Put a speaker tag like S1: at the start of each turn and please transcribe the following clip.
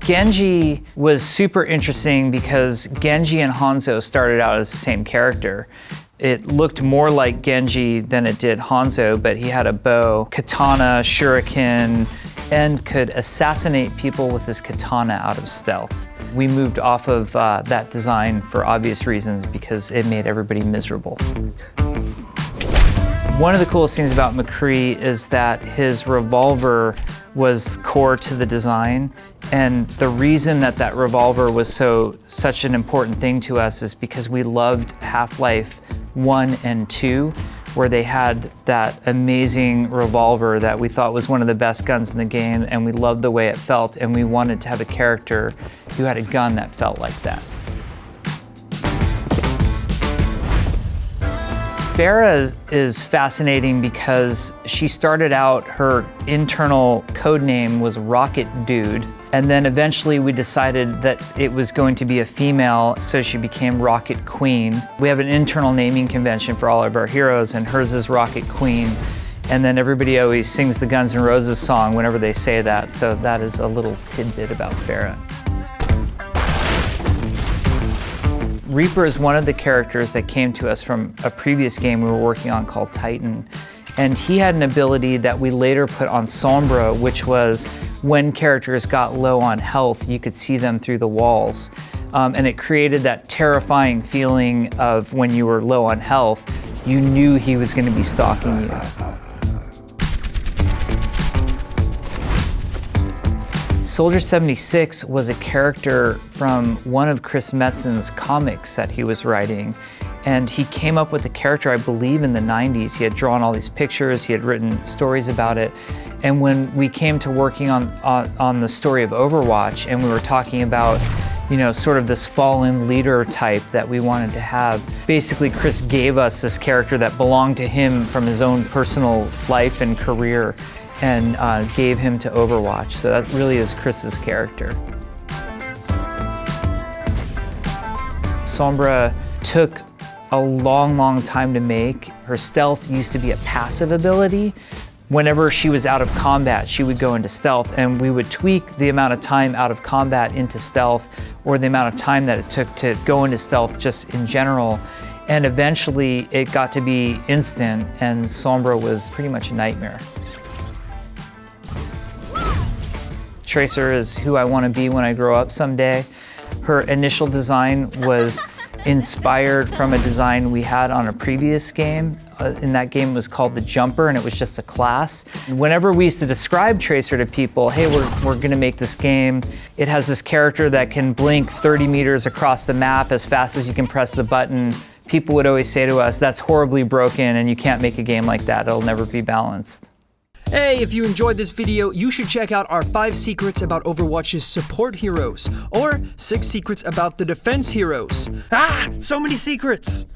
S1: Genji was super interesting because Genji and Hanzo started out as the same character. It looked more like Genji than it did Hanzo, but he had a bow, katana, shuriken, and could assassinate people with his katana out of stealth. We moved off of that design for obvious reasons because it made everybody miserable. One of the coolest things about McCree is that his revolver was core to the design, and the reason that that revolver was such an important thing to us is because we loved Half-Life 1 and 2, where they had that amazing revolver that we thought was one of the best guns in the game, and we loved the way it felt, and we wanted to have a character who had a gun that felt like that. Pharah is fascinating because she started out, her internal code name was Rocket Dude, and then eventually we decided that it was going to be a female, so she became Rocket Queen. We have an internal naming convention for all of our heroes, and hers is Rocket Queen, and then everybody always sings the Guns N' Roses song whenever they say that, so that is a little tidbit about Pharah. Reaper is one of the characters that came to us from a previous game we were working on called Titan. And he had an ability that we later put on Sombra, which was when characters got low on health, you could see them through the walls. And it created that terrifying feeling of when you were low on health, you knew he was going to be stalking you. Soldier 76 was a character from one of Chris Metzen's comics that he was writing. And he came up with the character, I believe, in the 90s. He had drawn all these pictures, he had written stories about it. And when we came to working on the story of Overwatch, and we were talking about, you know, sort of this fallen leader type that we wanted to have, basically Chris gave us this character that belonged to him from his own personal life and career, and gave him to Overwatch. So that really is Chris's character. Sombra took a long time to make. Her stealth used to be a passive ability. Whenever she was out of combat, she would go into stealth, and we would tweak the amount of time out of combat into stealth, or the amount of time that it took to go into stealth just in general. And eventually it got to be instant, and Sombra was pretty much a nightmare. Tracer is who I want to be when I grow up someday. Her initial design was inspired from a design we had on a previous game. In that game was called the Jumper, and it was just a class. Whenever we used to describe Tracer to people, hey, we're gonna make this game. It has this character that can blink 30 meters across the map as fast as you can press the button. People would always say to us, that's horribly broken and you can't make a game like that, it'll never be balanced.
S2: Hey, if you enjoyed this video, you should check out our 5 secrets about Overwatch's support heroes, or 6 secrets about the defense heroes. Ah, so many secrets!